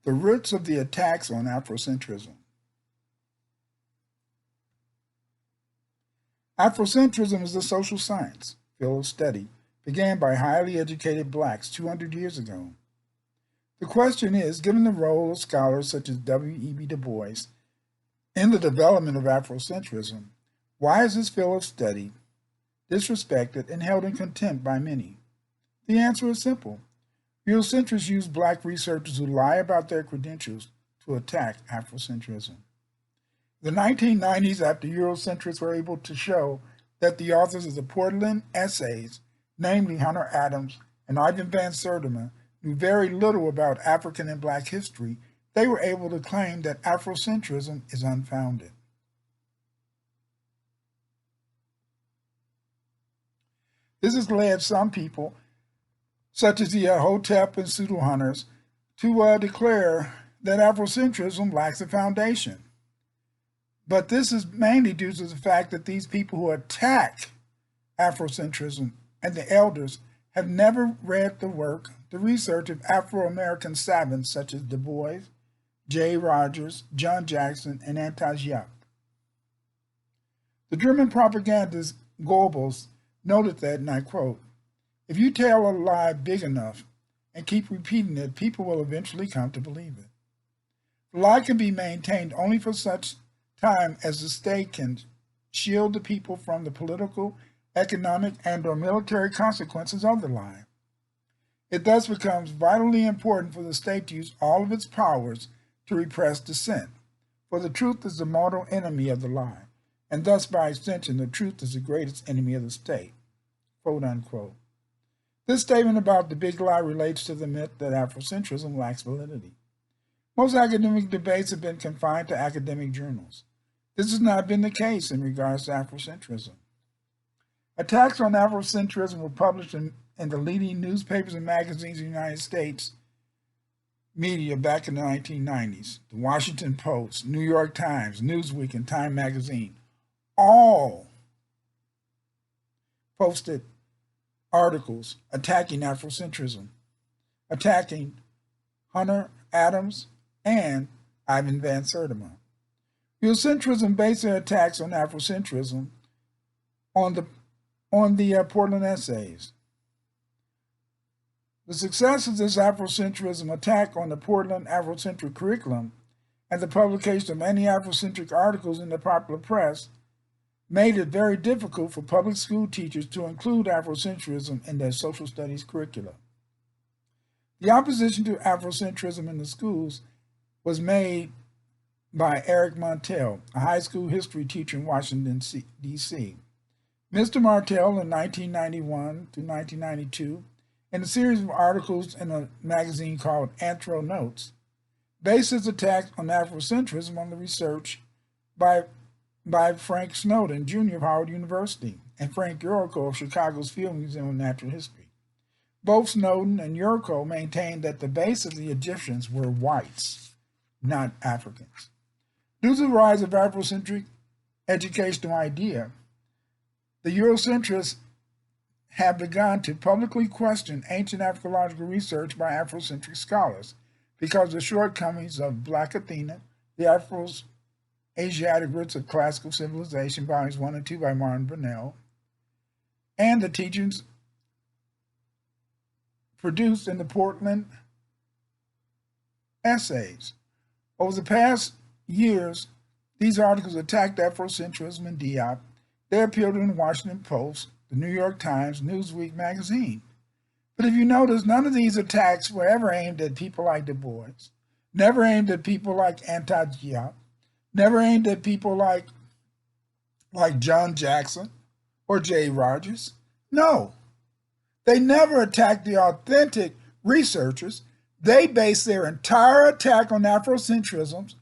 The roots of the attacks on Afrocentrism. Afrocentrism is a social science field of study began by highly educated blacks 200 years ago. The question is, given the role of scholars such as W.E.B. Du Bois in the development of Afrocentrism, why is this field of study disrespected and held in contempt by many? The answer is simple. Eurocentrists use black researchers who lie about their credentials to attack Afrocentrism. In the 1990s, after Eurocentrists were able to show that the authors of the Portland essays, namely Hunter Adams and Ivan Van Sertima, knew very little about African and black history, they were able to claim that Afrocentrism is unfounded. This has led some people, such as the Hotep and pseudo hunters, to declare that Afrocentrism lacks a foundation. But this is mainly due to the fact that these people who attack Afrocentrism and the elders have never read the work, the research of Afro-American savants such as Du Bois, J. Rogers, John Jackson, and Anton Giap. The German propagandist Goebbels noted that, and I quote, "If you tell a lie big enough and keep repeating it, people will eventually come to believe it. The lie can be maintained only for such time as the state can shield the people from the political, economic, and/or military consequences of the lie. It thus becomes vitally important for the state to use all of its powers to repress dissent, for the truth is the mortal enemy of the lie, and thus by extension the truth is the greatest enemy of the state." Quote unquote. This statement about the big lie relates to the myth that Afrocentrism lacks validity. Most academic debates have been confined to academic journals. This has not been the case in regards to Afrocentrism. Attacks on Afrocentrism were published in the leading newspapers and magazines in the United States media back in the 1990s. The Washington Post, New York Times, Newsweek, and Time Magazine all posted articles attacking Afrocentrism, attacking Hunter Adams and Ivan Van Sertima. Eurocentrism based their attacks on Afrocentrism on the Portland essays. The success of this Afrocentrism attack on the Portland Afrocentric curriculum and the publication of many Afrocentric articles in the popular press made it very difficult for public school teachers to include Afrocentrism in their social studies curricula. The opposition to Afrocentrism in the schools was made by Eric Martell, a high school history teacher in Washington, D.C. Mr. Martell, in 1991 to 1992, in a series of articles in a magazine called Anthro Notes, based his attack on Afrocentrism on the research by Frank Snowden, Jr. of Howard University, and Frank Yurko of Chicago's Field Museum of Natural History. Both Snowden and Yurko maintained that the base of the Egyptians were whites, not Africans. Due to the rise of Afrocentric educational idea, the Eurocentrists have begun to publicly question ancient Africological research by Afrocentric scholars because of the shortcomings of Black Athena, the Afro-Asiatic Roots of Classical Civilization, volumes 1 and 2 by Martin Brunel, and the teachings produced in the Portland essays. Over the past years, these articles attacked Afrocentrism and Diop. They appeared in the Washington Post, the New York Times, Newsweek magazine. But if you notice, none of these attacks were ever aimed at people like Du Bois, never aimed at people like Anton Giap, never aimed at people like John Jackson or J. Rogers. No, they never attacked the authentic researchers. They based their entire attack on Afrocentrism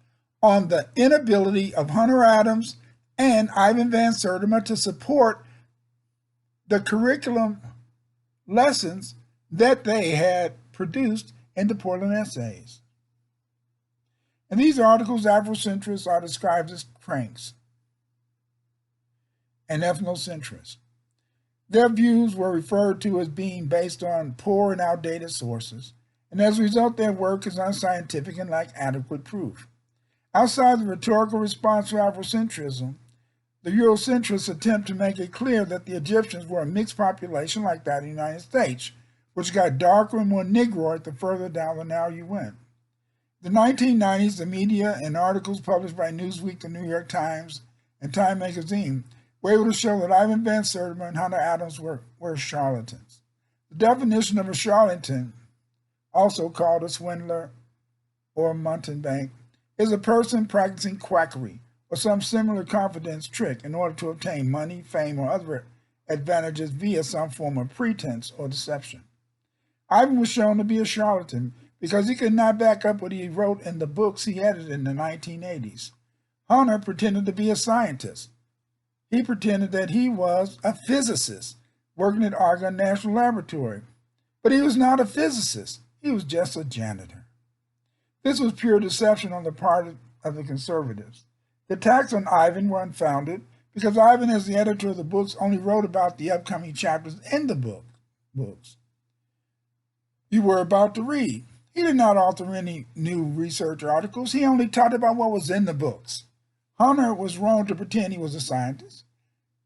on the inability of Hunter Adams and Ivan Van Sertima to support the curriculum lessons that they had produced in the Portland essays. In these articles, Afrocentrists are described as cranks and ethnocentrists. Their views were referred to as being based on poor and outdated sources and as a result their work is unscientific and lack adequate proof. Outside the rhetorical response to Afrocentrism, the Eurocentrists attempt to make it clear that the Egyptians were a mixed population like that of the United States, which got darker and more Negroid the further down the Nile you went. In the 1990s, the media and articles published by Newsweek, the New York Times, and Time magazine were able to show that Ivan Van Sertima and Hunter Adams were charlatans. The definition of a charlatan, also called a swindler or mountebank, is a person practicing quackery or some similar confidence trick in order to obtain money, fame, or other advantages via some form of pretense or deception. Ivan was shown to be a charlatan because he could not back up what he wrote in the books he edited in the 1980s. Hunter pretended to be a scientist. He pretended that he was a physicist working at Argonne National Laboratory. But he was not a physicist. He was just a janitor. This was pure deception on the part of the conservatives. The attacks on Ivan were unfounded because Ivan, as the editor of the books, only wrote about the upcoming chapters in the books you were about to read. He did not author any new research articles. He only talked about what was in the books. Hunter was wrong to pretend he was a scientist.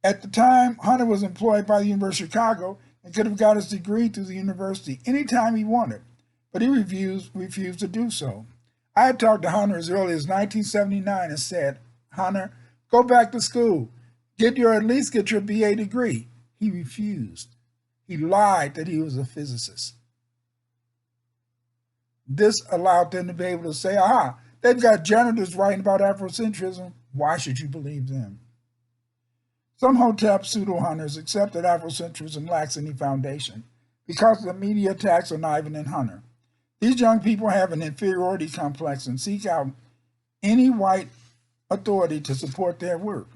At the time, Hunter was employed by the University of Chicago and could have got his degree through the university anytime he wanted, but he refused to do so. I had talked to Hunter as early as 1979 and said, "Hunter, go back to school. At least get your BA degree." He refused. He lied that he was a physicist. This allowed them to be able to say, aha, they've got janitors writing about Afrocentrism. Why should you believe them? Some Hotep pseudo-hunters accept that Afrocentrism lacks any foundation because of the media attacks on Ivan and Hunter. These young people have an inferiority complex and seek out any white authority to support their work.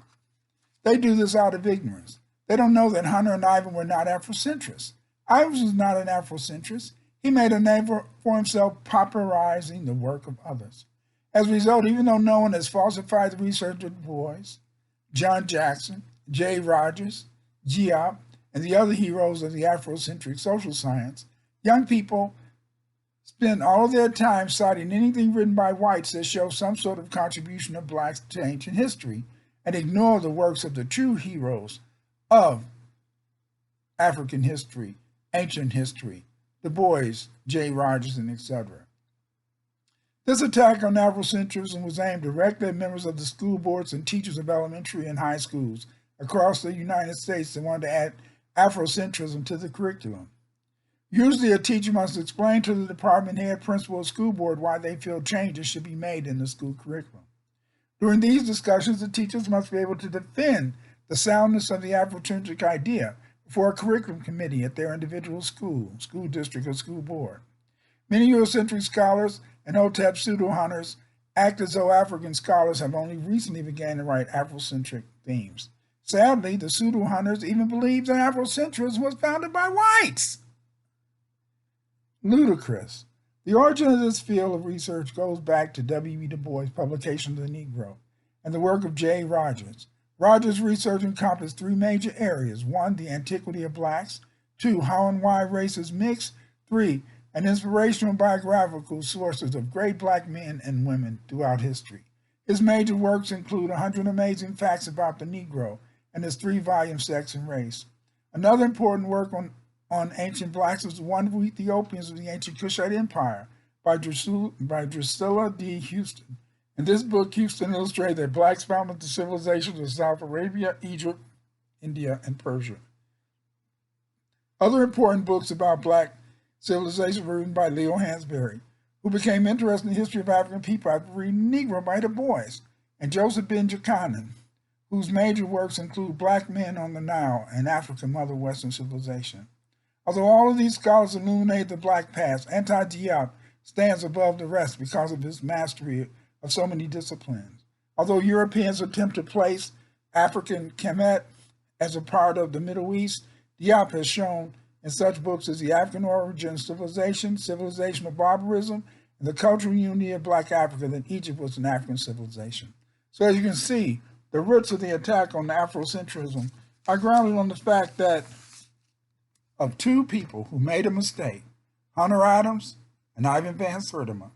They do this out of ignorance. They don't know that Hunter and Ivan were not Afrocentrists. Ivan was not an Afrocentrist. He made a name for himself popularizing the work of others. As a result, even though no one has falsified the research of Du Bois, John Jackson, J. Rogers, Giap, and the other heroes of the Afrocentric social science, young people spend all of their time citing anything written by whites that shows some sort of contribution of blacks to ancient history and ignore the works of the true heroes of African history, ancient history, Du Bois, J. Rogers, and etc. This attack on Afrocentrism was aimed directly at members of the school boards and teachers of elementary and high schools across the United States that wanted to add Afrocentrism to the curriculum. Usually, a teacher must explain to the department head, principal, or school board why they feel changes should be made in the school curriculum. During these discussions, the teachers must be able to defend the soundness of the Afrocentric idea before a curriculum committee at their individual school district, or school board. Many Eurocentric scholars and Hotep pseudo-hunters act as though African scholars have only recently begun to write Afrocentric themes. Sadly, the pseudo-hunters even believe that Afrocentrism was founded by whites. Ludicrous. The origin of this field of research goes back to W.E. Du Bois' publication of The Negro and the work of J. Rogers. Rogers' research encompassed three major areas. 1, the antiquity of blacks. 2, how and why races mix. 3, an inspirational biographical sources of great black men and women throughout history. His major works include 100 Amazing Facts About the Negro and his 3-volume Sex and Race. Another important work on ancient blacks is The Wonderful Ethiopians of the Ancient Kushite Empire by Drusilla D. Houston. In this book, Houston illustrated that blacks founded the civilizations of South Arabia, Egypt, India, and Persia. Other important books about black civilization were written by Leo Hansberry, who became interested in the history of African people after reading Negro by Du Bois, and Joseph Ben Jochannan, whose major works include Black Men on the Nile and Africa, Mother Western Civilization. Although all of these scholars illuminate the black past, Anti-Diop stands above the rest because of his mastery of so many disciplines. Although Europeans attempt to place African Kemet as a part of the Middle East, Diop has shown in such books as The African Origin of Civilization, Civilization of Barbarism, and The Cultural Unity of Black Africa that Egypt was an African civilization. So as you can see, the roots of the attack on Afrocentrism are grounded on the fact that of two people who made a mistake, Hunter Adams and Ivan Van Sertima.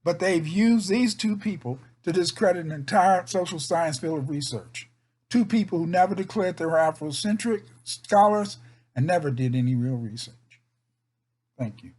But they've used these two people to discredit an entire social science field of research. Two people who never declared they were Afrocentric scholars and never did any real research. Thank you.